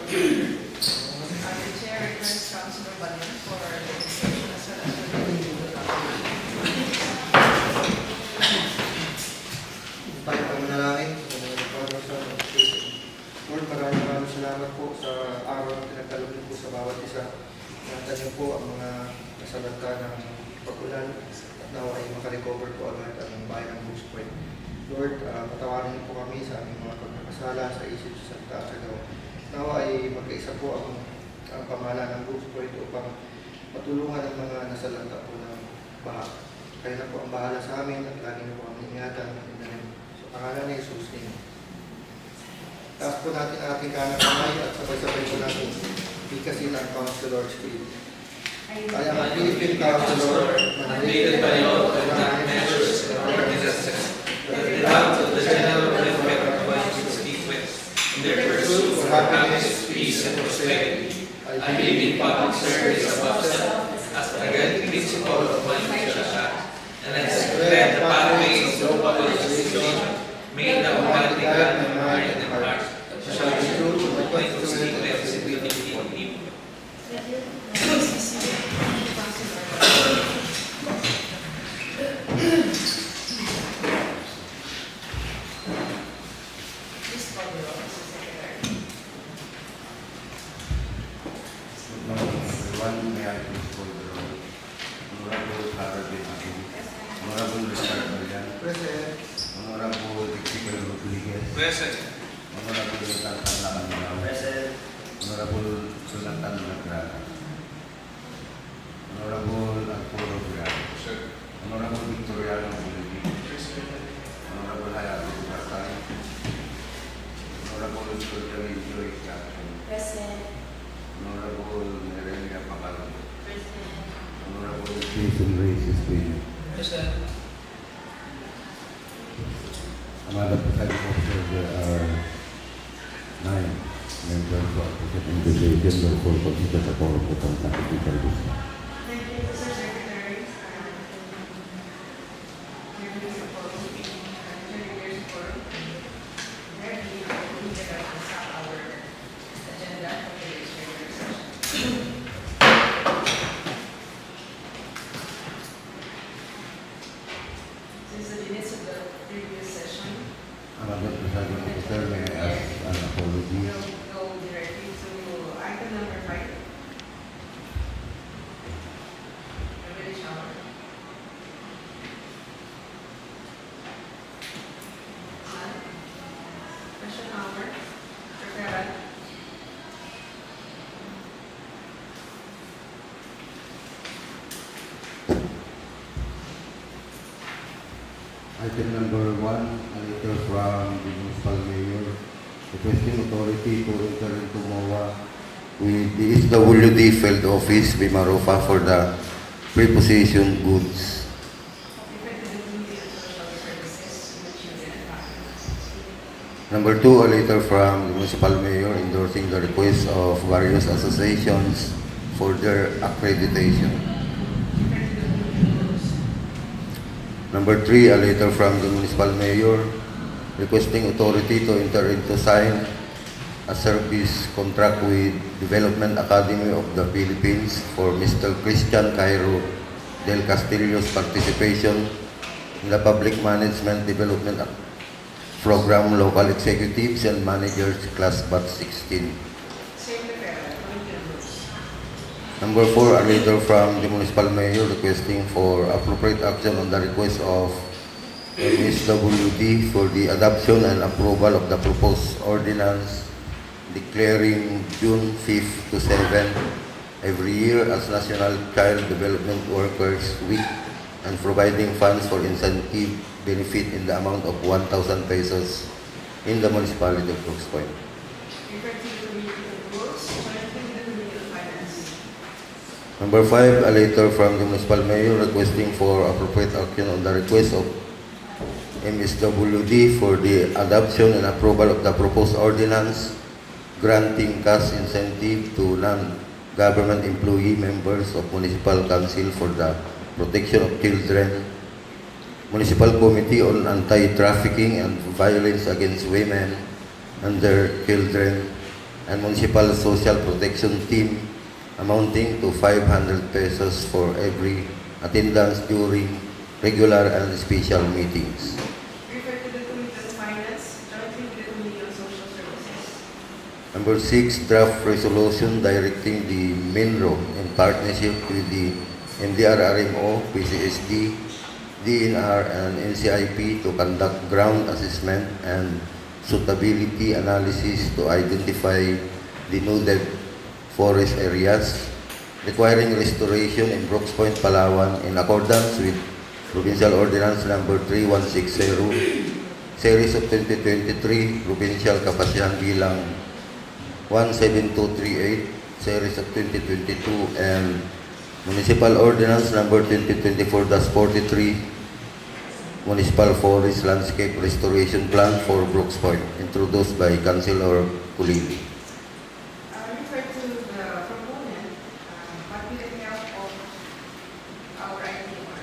The chair requests Councilor Balin for the decision as well as for the legal document. Tayo ang manalangin. Lord, maraming salamat po sa araw na pinagkaloob niyo po sa bawat isa. Ingatan niyo po ang mga nasalanta ng pag-ulan at nawa ay makarecover po agad ang bayan ng Goose Point. Lord, patawarin niyo po kami sa aming mga pagkakasala sa isip sa salita at sa gawa. Nawa ay magkaisa po ang pamahalaan ng Goose Point upang matulungan ang mga nasalanta po ng baha. Kaya na po ang bahala sa amin at lagi niyo po kami ingatan. Sa pangalan ni Jesus name. Taas po natin ang ating kanang kamay at sabay-sabay po natin bigkasin ang Councilor's Creed. I am a Philippine Councilor, mandated by law to enact measures and ordinances that add to the general welfare of my constituents in their pursuit for happiness, peace, and prosperity. I may be public service above self as the guiding principle of my future and I declare the pathways of global legislation made the organic God my mind and heart shall be true to my constituents and will be people. Everyone, may I please call the roll? Honorable Clara Benjamin, Honorable Richard Marian, Present. Honorable Ezekiel Rodriguez, Present. Honorable Jonathan Lacanao, Present. Honorable Jonathan Lagrana, Honorable Arturo Briano, Honorable Victoriano Buligi, Honorable Hayato Dugatay, Honorable Dr. Joy Jackson, Present. Honorable Nerelia Pacalo, Honorable Jason Reyes Espino, Present. Madam Presiding Officer, there are 9 members of the second division, therefore consider the forum open at the people. Thank you, Mr. Secretary. Here is the forum. Here is the forum. There we get our agenda for today's regular session. Since the minutes of the previous session, Madam Presiding Officer, may I ask an apology? we'll go directly to item number 5. Everybody shower. Question hour. Prepare. Item number 1, a letter from the municipal mayor requesting authority to enter into MOA with the SWD field office, Bimarofa, for the preposition goods. Effective duty and social services with children and families. Number 2, a letter from the municipal mayor endorsing the request of various associations for their accreditation. Number 3, a letter from the municipal mayor requesting authority to enter into sign a service contract with Development Academy of the Philippines for Mr. Christian Cairo del Castillo's participation in the Public Management Development Program Local Executives and Managers Class Batch 16. Same prepare. Number 4, a letter from the municipal mayor requesting for appropriate action on the request of MSWD for the adoption and approval of the proposed ordinance declaring June 5th to 7th every year as National Child Development Workers Week and providing funds for incentive benefit in the amount of 1,000 pesos in the municipality of Brooks Point. Effective duty of rules, effective duty of finance. Number 5, a letter from the municipal mayor requesting for appropriate action on the request of MSWD for the adoption and approval of the proposed ordinance granting cash incentive to non-government employee members of Municipal Council for the Protection of Children, Municipal Committee on Anti-Trafficking and Violence Against Women and their Children, and Municipal Social Protection Team amounting to 500 pesos for every attendance during regular and special meetings. Refer to the Committee on Finance, jointly with the Committee on Social Services. Number 6, draft resolution directing the MINRO in partnership with the MDRRMO, PCSD, DNR, and NCIP to conduct ground assessment and suitability analysis to identify denuded forest areas requiring restoration in Brooks Point, Palawan in accordance with Provincial Ordinance Number 3160, Series of 2023, Provincial Kapasihan Bilang 17238, Series of 2022, and Municipal Ordinance Number 2024-43, Municipal Forest Landscape Restoration Plan for Brooks Point, introduced by Councilor Kulili. Refer to the proponent, but with the help of our ITR.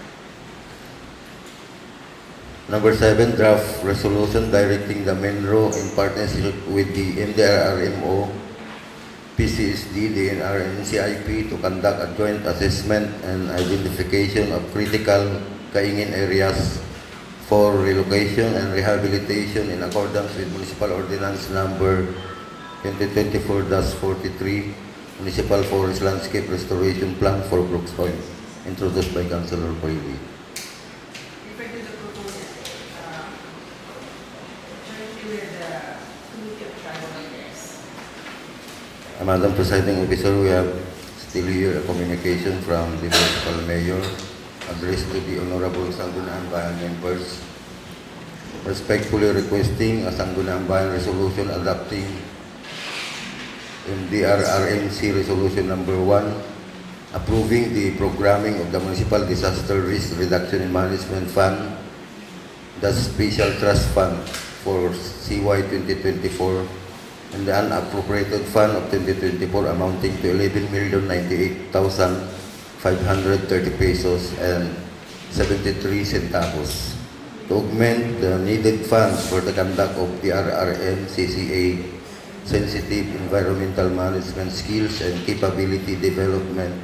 Number 7, draft resolution directing the MINRO in partnership with the MDRRMO, PCSD, DNR, and NCIP to conduct a joint assessment and identification of critical kaingin areas for relocation and rehabilitation in accordance with Municipal Ordinance Number 2024-43, Municipal Forest Landscape Restoration Plan for Brooks Point, introduced by Councilor Kulili. Refer to the proponent, jointly with the Committee of Tribal Affairs. Madam Presiding Officer, we have still here a communication from the Municipal Mayor addressed to the Honorable Sangguniang Bayan members, respectfully requesting a Sangguniang Bayan resolution adopting MDRRMC Resolution Number 1, approving the programming of the Municipal Disaster Risk Reduction and Management Fund, the Special Trust Fund for CY 2024, and the unappropriated fund of 2024 amounting to 11,098,530 pesos and 73 centavos to augment the needed funds for the conduct of the RRM CCA sensitive environmental management skills and capability development,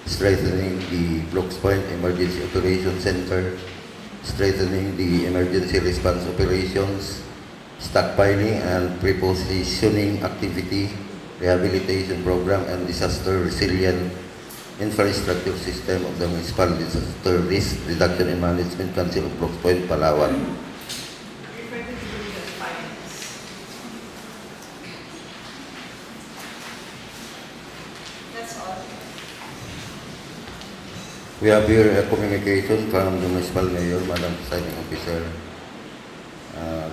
strengthening the Brooks Point Emergency Operations Center, strengthening the emergency response operations, stockpiling and prepositioning activity, rehabilitation program, and disaster resilient infrastructure system of the Municipal Disaster Risk Reduction and Management Council of Brooks Point, Palawan. Refer to the Committee on Finance. That's all. We have here a communication from the Municipal Mayor, Madam Presiding Officer,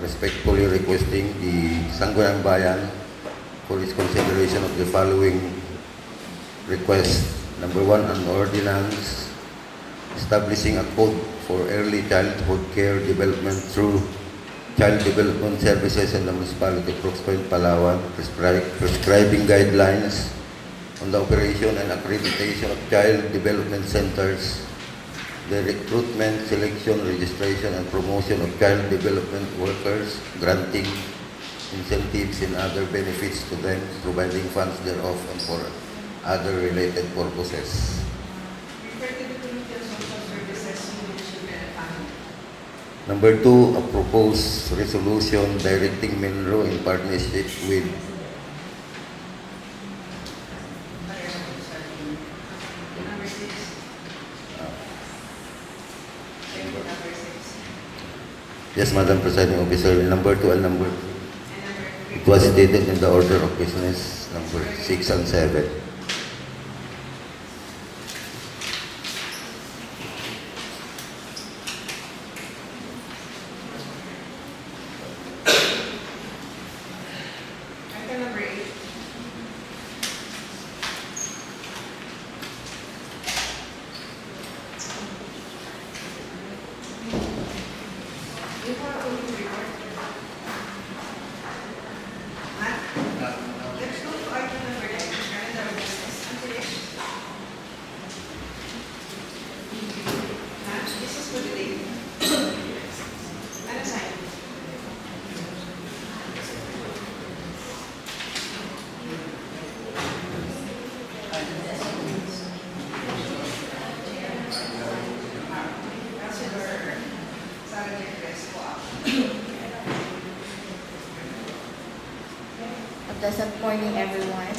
respectfully requesting the Sangguniang Bayan for its consideration of the following request. Number 1, an ordinance establishing a code for early childhood care development through Child Development Services in the Municipality of Brooks Point, Palawan, prescribing guidelines on the operation and accreditation of child development centers, the recruitment, selection, registration, and promotion of child development workers, granting incentives and other benefits to them, providing funds thereof, and for other related purposes. Refer to the Committee on Social Services, Human Children and Family. Number 2, a proposed resolution directing MINRO in partnership with Number 6. Number 6. Yes, Madam Presiding Officer, number 2 and number And number 3. it was stated in the order of business number 6 and 7. Item number 8. You have only report. Matt? Let's go to item number 9. Pleasant morning, everyone.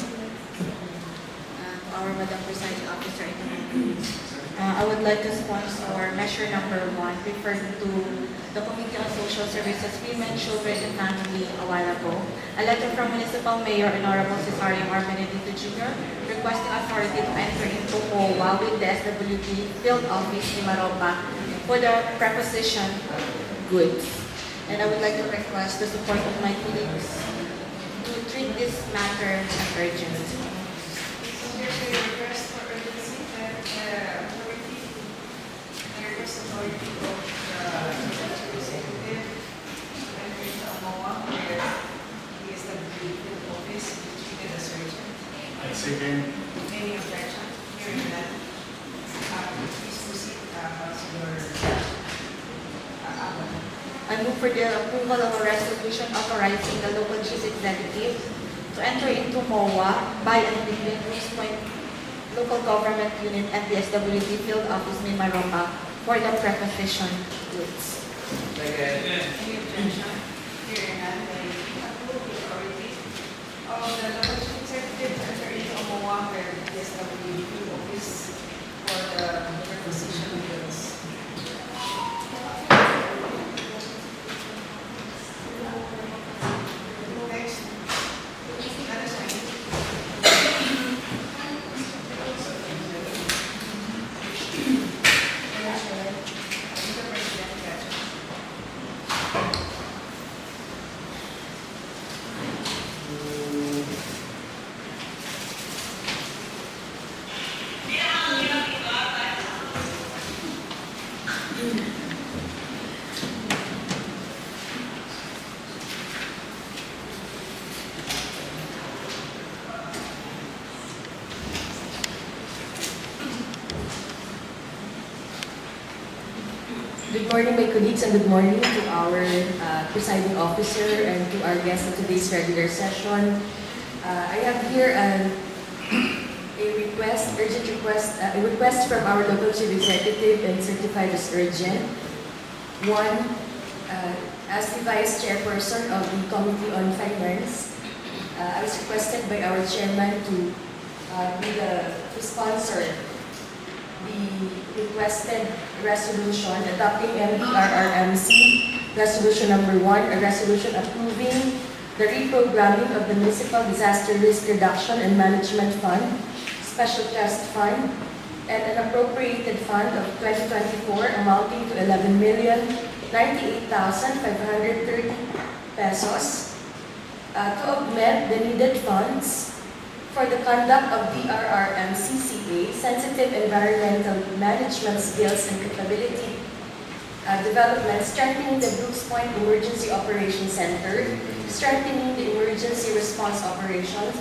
Our Madam Presiding Officer, I would like to sponsor measure number 1, referred to the Committee on Social Services, Women, Children, and Family a while ago. A letter from Municipal Mayor Honorable Cesario R. Benedicto Jr. requesting authority to enter into OWA with the SWD Field Office in Maropa for the preposition goods. And I would like to request the support of my colleagues to treat this matter as urgent. So there's a request for urgency that authority, the request authority of the executive and the AMOA where the SWD field office is treated as urgent. Second. Any objection? Hearing none. Please proceed, Councilor Abad. I move for the approval of a resolution authorizing the local chief executive to enter into MOA by and between Bruce Point Local Government Unit and the SWD Field Office in Maropa for the preposition goods. Any objection? Hearing none, I approve the authority of the local chief executive to enter into MOA where the SWD field office for the preposition bills. Next. That is fine. Mr. President, gotcha. Good morning, my colleagues, and good morning to our presiding officer and to our guests in today's regular session. I have here a request from our local chief executive and certified as urgent. One, as the vice chairperson of the Committee on Finance, I was requested by our chairman to sponsor the requested resolution adopting MDRRMC Resolution number 1, a resolution approving the reprogramming of the Municipal Disaster Risk Reduction and Management Fund, Special Trust Fund, and an appropriated fund of 2024 amounting to 11,098,530 pesos to augment the needed funds for the conduct of DRRMCCA, sensitive environmental management skills and capability development, strengthening the Brooks Point Emergency Operations Center, strengthening the emergency response operations,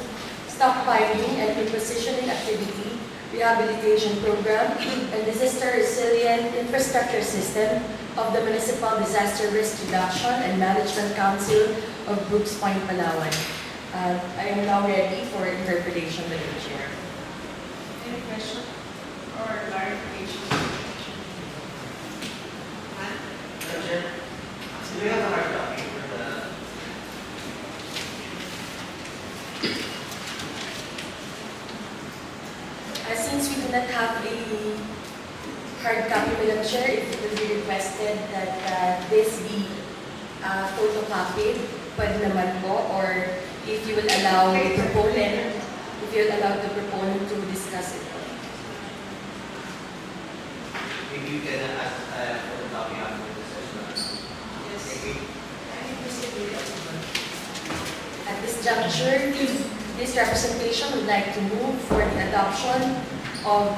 stockpiling and repositioning activity, rehabilitation program, and disaster resilient infrastructure system of the Municipal Disaster Risk Reduction and Management Council of Brooks Point, Palawan. I am now ready for interpretation by the chair. Any question or clarification? Do we have a hard copy for the... Since we do not have a hard copy, Madam Chair, if it will be requested that this be photocopied, pwede naman po, or if you will allow the proponent to discuss it. Maybe you can ask for the copy after the session. Yes. Okay. I think proceed with the approval. At this juncture, this representation would like to move for the adoption of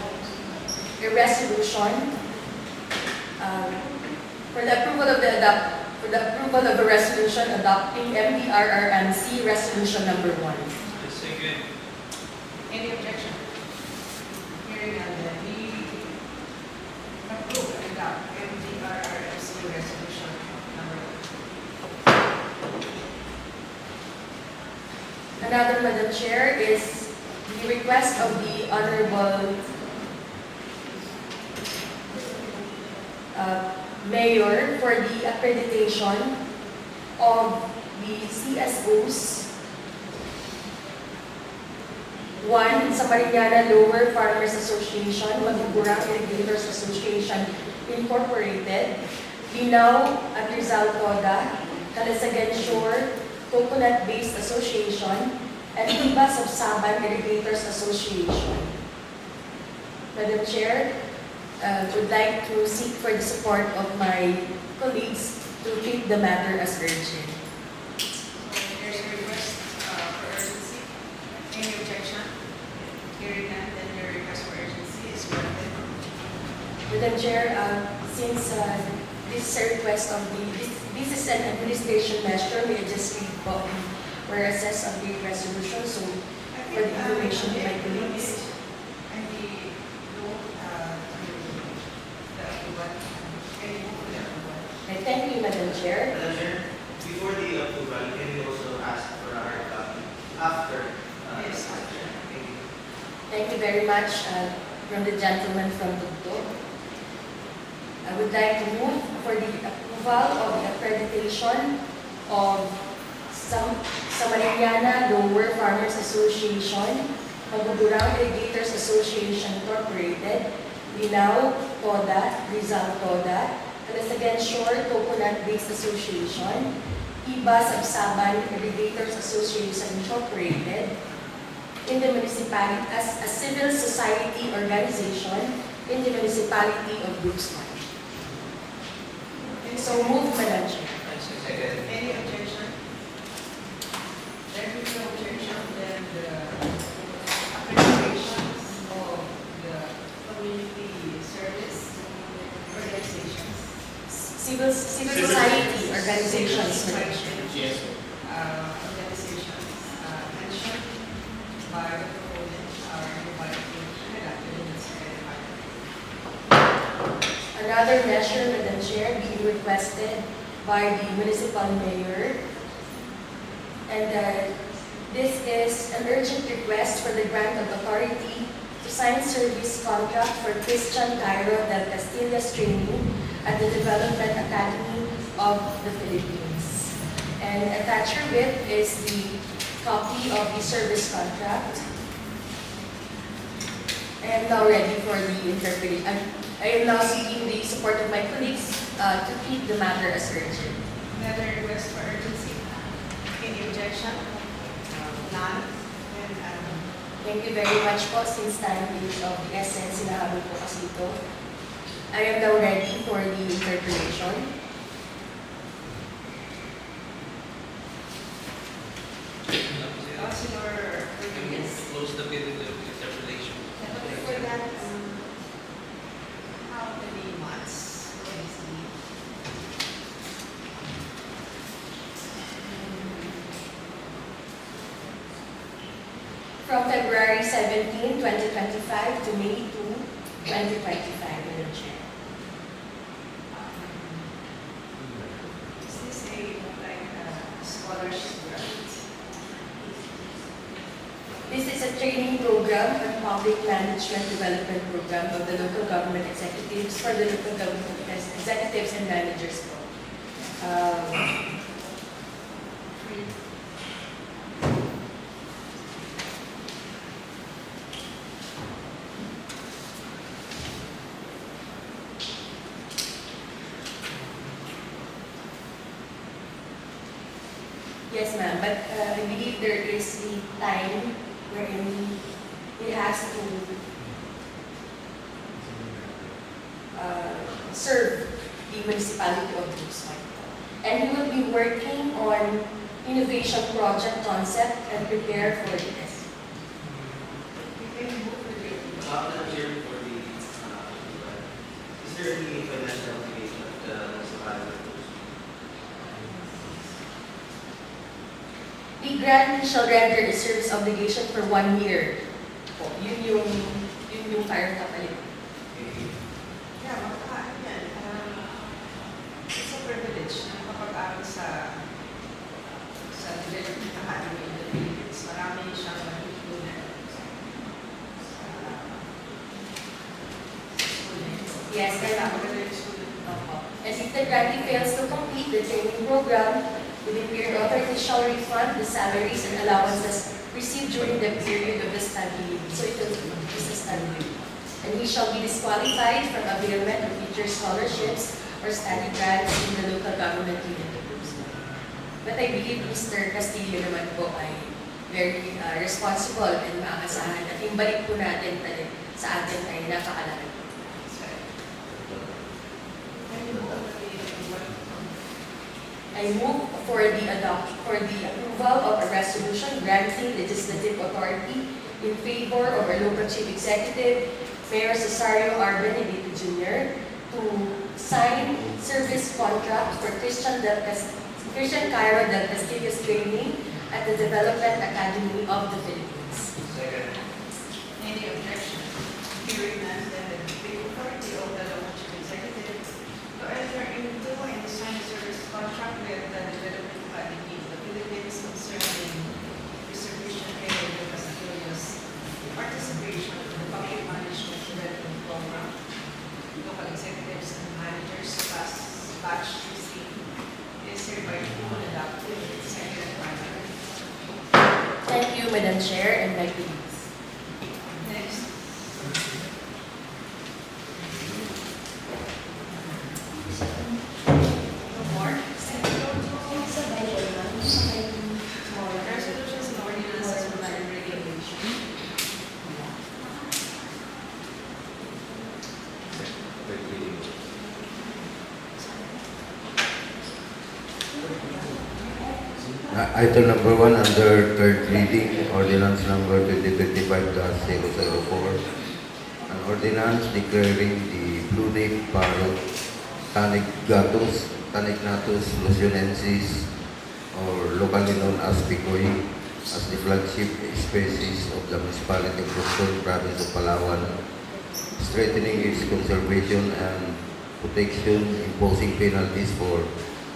a resolution for the approval of a resolution adopting MDRRMC Resolution number 1. Any objection? Hearing none, then we approve and adopt MDRRMC resolution number 1. Another, Madam Chair, is the request of the Honorable Mayor for the accreditation of the CSOs 1. Sa Mariñana Lower Farmers Association, Magugurang Irrigators Association Incorporated, Linaw at Rizal Coda, Calasagan Shore Coconut-Based Association, and Iba Sabsaban Irrigators Association. Madam Chair, would like to seek for the support of my colleagues to treat the matter as urgent. So there's a request for urgency. Any objection? Hearing none, then your request for urgency is granted. Madam Chair, since this is a request of this is an administration measure, we just read po were assessed of the resolution, so for the information to my colleagues. And the approval. Can you move the approval? Thank you, Madam Chair. Madam Chair, before the approval, can we also ask for a hard copy after? Yes. Thank you. Thank you very much from the gentleman from Tugtog. I would like to move for the approval of the accreditation of Samariana Lower Farmers Association, Magugurang Irrigators Association Incorporated, Linaw, Toda, Rizal Toda, Calasagan Shore Coconut-Based Association, Iba Sabsaban Irrigators Association Incorporated, in the municipality as a civil society organization in the municipality of Brooksmart. So move, Madam Chair. Second. Any objection? There is no objection, then the accreditations of the community service organizations. Civil society organizations, Madam Chair. Yes. Organizations mentioned by the proponent are invited to conduct in the second part. Another measure, Madam Chair, being requested by the municipal mayor. And this is an urgent request for the grant of authority to sign service contract for Christian Cairo del Castillas training at the Development Academy of the Philippines. And attached with is the copy of the service contract. I am now ready for the interpretation. I am now seeking the support of my colleagues to treat the matter as urgent. Another request for urgency. Any objection? None. Then, Thank you very much po. Since time is of the essence, sinahabi po kasi ito. I am now ready for the interpretation. Councilor Rodriguez. Close the period of interpolation. But before that, how many months is the From February 17, 2025 to May 2, 2025, Madam Chair. Is this a scholarship grant? This is a training program and public management development program of the local government executives for the local government executives and managers po. Free. Yes, ma'am, but I believe there is the time wherein it has to serve the municipality of Brooksmart. And we will be working on innovation project concept and prepare for this. You can move with the approval. Madam Chair, for the approval, is there any financial obligation of the municipality? The grant shall render the service obligation for 1 year. Po, yun yung fire kapalit. Yeah, yan. It's a privilege na makapag-aral sa Development Academy in the Philippines. Marami siyang matutunan sa school na ito. Yes, Kaya ma'am. maganda yung student. Opo. And if the grantee fails to complete the training program, within period authority shall refund the salaries and allowances received during the period of the study leave. So it is a study leave. And he shall be disqualified from availment of future scholarships or study grants in the local government unit of Luzon. But I believe Mr. Castillo naman po ay very responsible and maaasahan at yung balik po natin sa atin ay napakalaki. I move for the approval of a resolution granting legislative authority in favor of our local chief executive, Mayor Cesario R. Benedito Jr., to sign service contract for Christian Cairo del Castillo's training at the Development Academy of the Philippines. Second. Any objection? Hearing none, then the authority of the local chief executive to enter into and sign a service contract with the Development Academy of the Philippines concerning distribution area of Castillo's participation in the Public Management Development Program, local executives and managers batch 16 is hereby duly adopted with second and final reading. Thank you, Madam Chair, and my colleagues. Next. No more? Resolutions and ordinances for line regulation. Third reading. Item number 1 under third reading, ordinance number 2025-004. An ordinance declaring the blue nape parrot Tanignatus luzonensis, or locally known as Picoy, as the flagship species of the municipality of Luzon, province of Palawan, strengthening its conservation and protection, imposing penalties for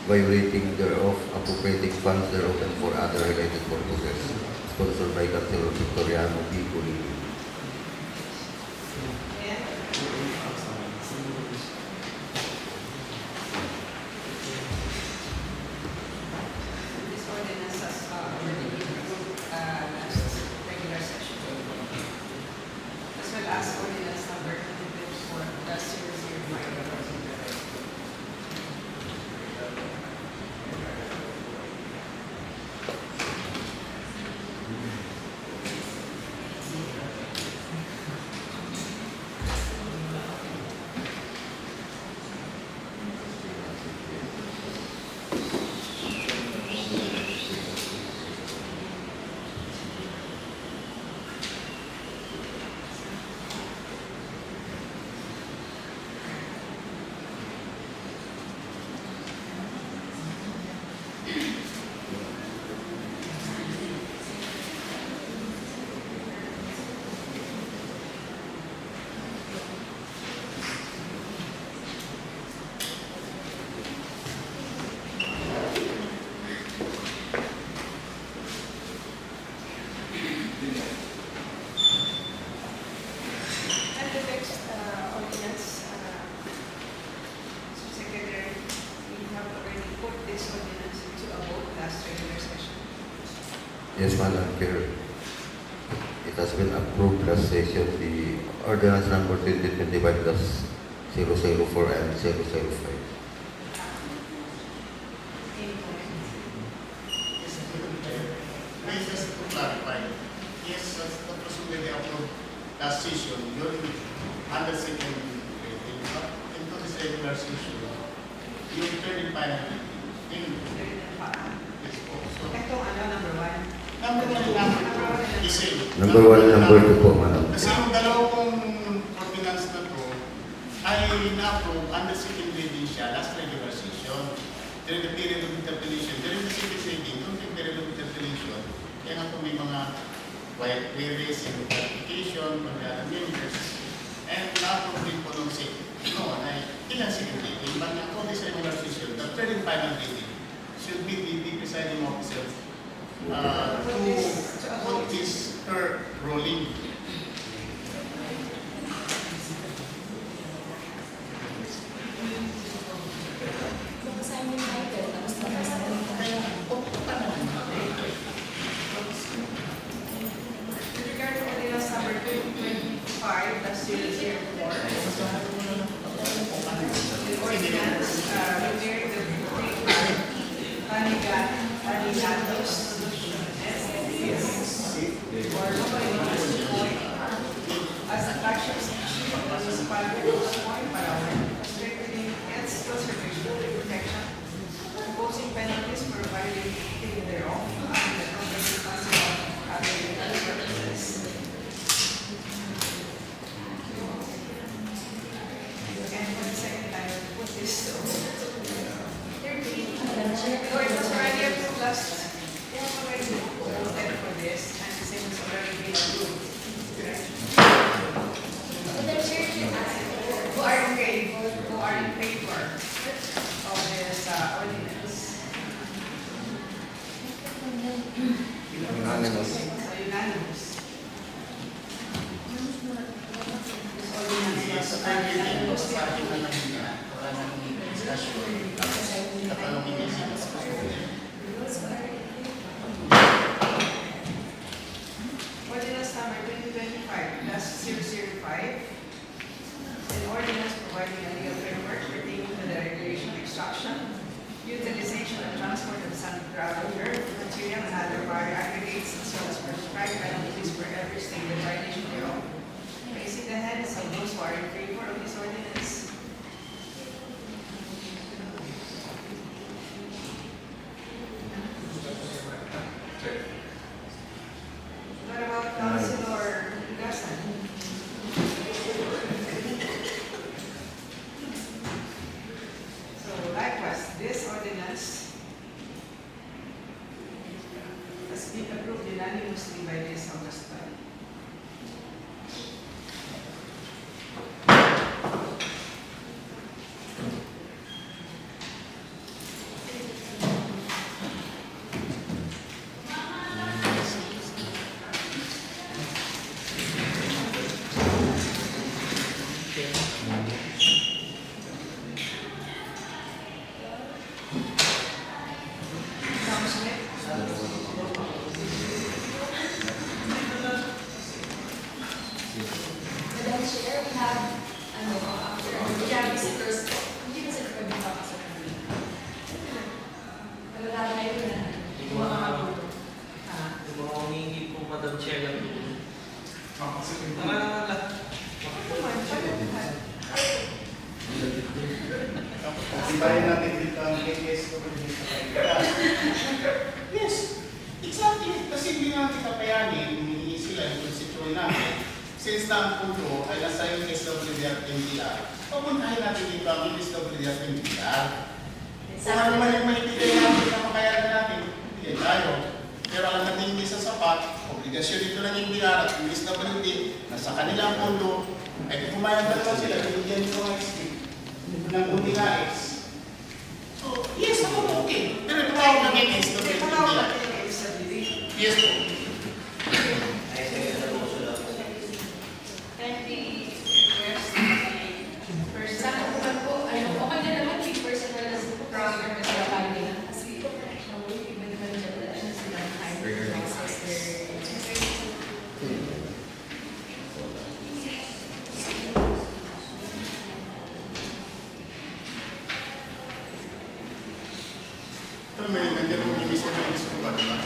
violating thereof, appropriating funds thereof, and for other related purposes. Sponsored by Councilor Victoriano B. Colini. This ordinance has already been approved last regular session. As well as ordinance number 2024-005. And the next ordinance, Mr. Secretary, we have already put this ordinance into a vote last regular session. Yes, Madam Chair. It has been approved last session, the ordinance number 2025-004 and 005. Any comment? May just to clarify, yes, that was already approved last session, during under second reading, but into this regular session, yung third and final reading. Third and final. Yes po. So, Itong number one. number one and number two, is same. Number 1 and number 2 po, Madam. Kasi yung dalawang ordinance na to ay na-approve under second reading siya last regular session. During the period of interpellation, during the second reading, during the period of interpellation, kaya nga po may mga white queries and clarification from the other members. And na-approve din po nung second. No, ay ilang second reading, but according sa regular session, the third and final reading should be the presiding officer to put this third ruling. 004. The ordinance reviewing the Anigatos SNPs or locally known as Point as a flagship species of the municipality of Point, Palawan, restricting its conservation and protection, imposing penalties for violating thereof, and the company responsible for having purposes. And for the second time, put this to 13. No, it was already approved last. It was already voted for this, and the same was already been approved. Who are in favor? Who are in favor of this ordinance? Unanimous. So unanimous. This ordinance was unanimous. Sa akin na lang niya, wala nang discussion. Katanungin niya siya. Ordinance number 2025-005, an ordinance providing a legal framework pertaining to the regulation, extraction, utilization, and transport of sand, gravel, earth, material, and other fire aggregates, as well as prescribed penalties for every stated violation thereof. Raising the hands of those who are in favor of this ordinance. What about Councilor Gaston? So likewise, this ordinance has been approved unanimously by this August body. Councilor? Madam Chair, we have, we have visitors. Hindi kasi pwede makasok ng dito. Wala tayo na. Yung mga humingi po, Madam Chair, lang po. Naman lang. Ibahin natin dito ang KS ko Yes, exactly. Kasi hindi natin kapayanin, humingi sila yung constituent namin. Since na ang punto ay nasa yung SWD at NDR, papuntahin natin dito ang SWD at NDR. Kung ano man yung maibigay natin na makayanan natin, bigay tayo. Pero alam natin hindi sa sapat, obligasyon dito ng NDR at yung SWD, nasa kanilang pundo, ay kung kumayang dalawa sila, binigyan nito ng SP, ng UDIS. So, yes, ako okay. Pero tumawag na ng SWD. Yes po. Ay, second na po sila po. Kindly request the first Sa kapunan po, okay na naman, big personal na program na sila kami. Kasi, iba naman dyan, sila hiring process. Ito may nandiyan mo yung isa na gusto ko ba, diba?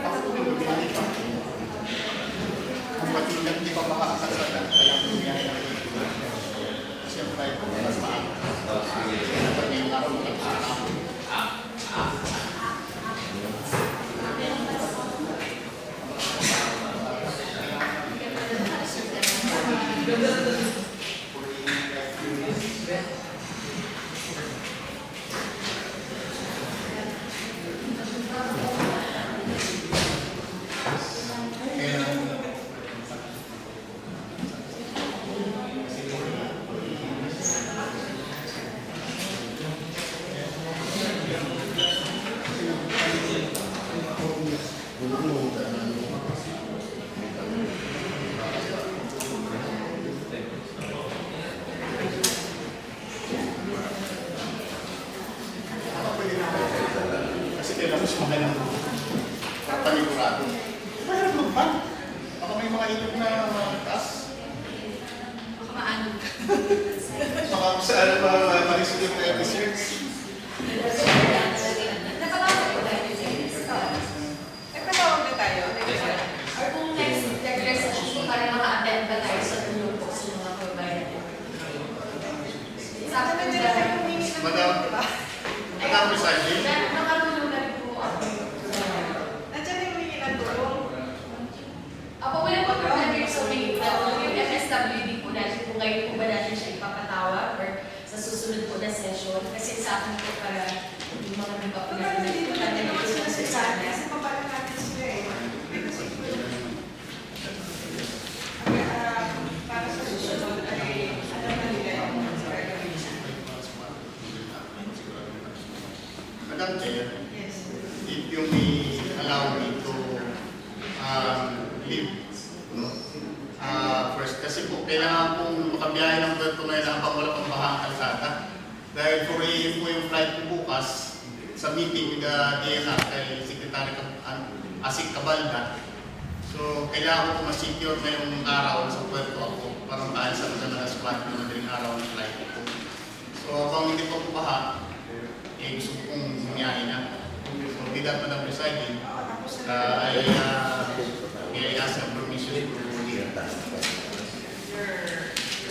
Ako rin bumili pa. Ang matilang di pa makakasalanan, kaya bumiyay na rin. Siyempre, mas maaga. Dapat yung araw mo ng araw. Kasi kailangan mas magandang panigurado. Mahirap magpan. Baka may mga ilog na taas. Baka maano. Baka kung saan ma-resume tayo research. Nakatawag ko tayo. Nagpatawag na tayo. Or kung next regular session po, para maka-attend ba tayo sa tulong po sa mga kababayan po. Sa akin na din tayo humingi ng Madam. tulong, di ba? Madam Presiding, Nakatulong na rin po ako. Nandiyan yung humingi ng tulong. Ako wala po problema yung sa yung MSWD po natin kung ngayon po ba natin siya ipapatawag or sa susunod po na session. Kasi sa akin po para hindi mga di pa po Pero natin hindi ko natin naman sila sa sa atin kasi papalan natin sila eh. Kasi para sa susunod ay alam na nila yung gagawin niya. Madam Chair, Yes. if you may allow me to leave, no? First, kasi po, kailangan pong makabiyahe ng Puerto Mayala habang wala pang bahang kalsada. Dahil 4 AM po yung flight ko bukas sa meeting with the DNR kay Secretary Asik Cabalda. So, kailangan ko po ma-secure ngayong araw sa Puerto ako para makaalis ako na ng squad ng madaling araw ng flight ko. So, habang hindi pa po baha, gusto ko pong bumiyahe na. So, with that, Madam Presiding, Oo, tapos na I ask for permission to leave. you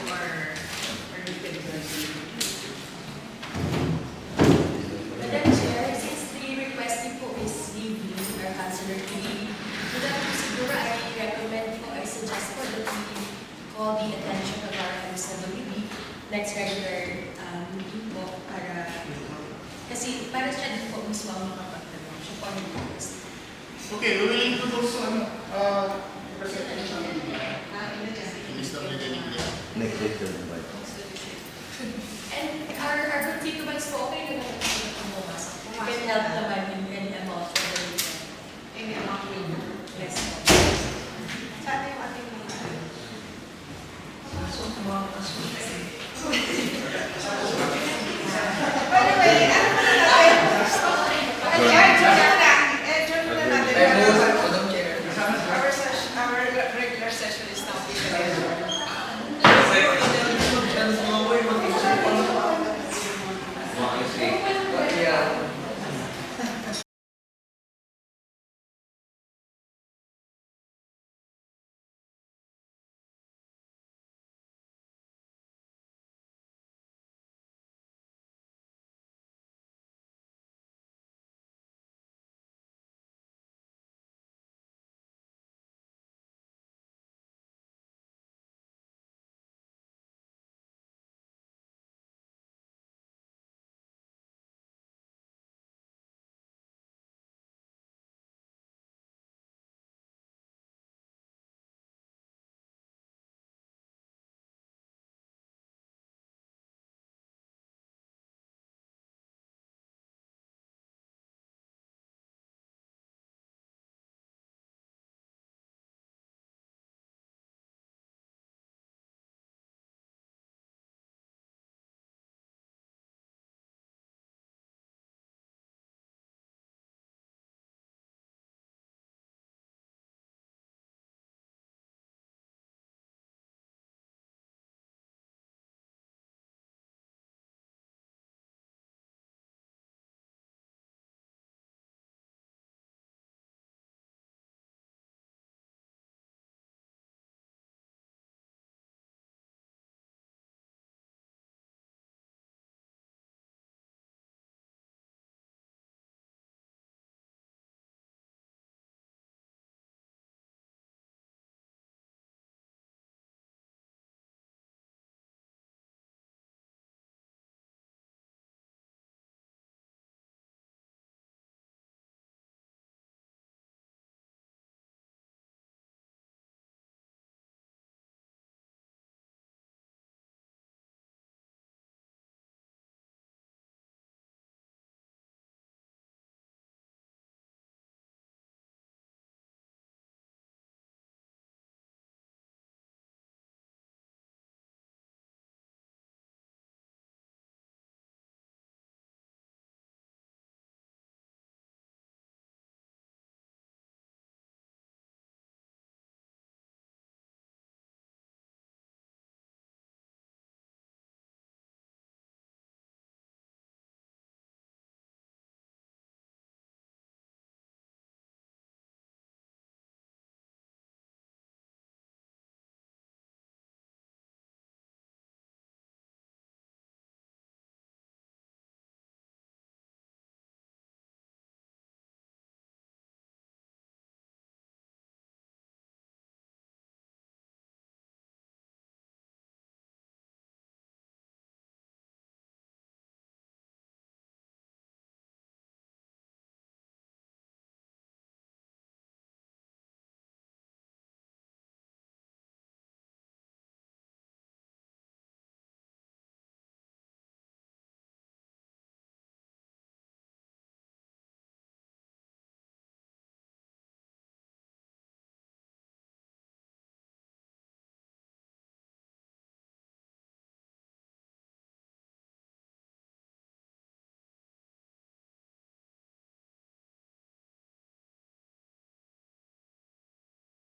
are permitted to leave. Madam Chair, since the requesting po is leaving our councilor to leave, Madam po siguro I recommend po, I suggest po that we call the attention of our MSWD next regular meeting po kasi para siya din po mismo ang makapagtanong. Siya po ang request. Okay, we will introduce presentation of Minister Liganig. Next session, invite. And our constituents po, okay naman po ang bumas. We can help naman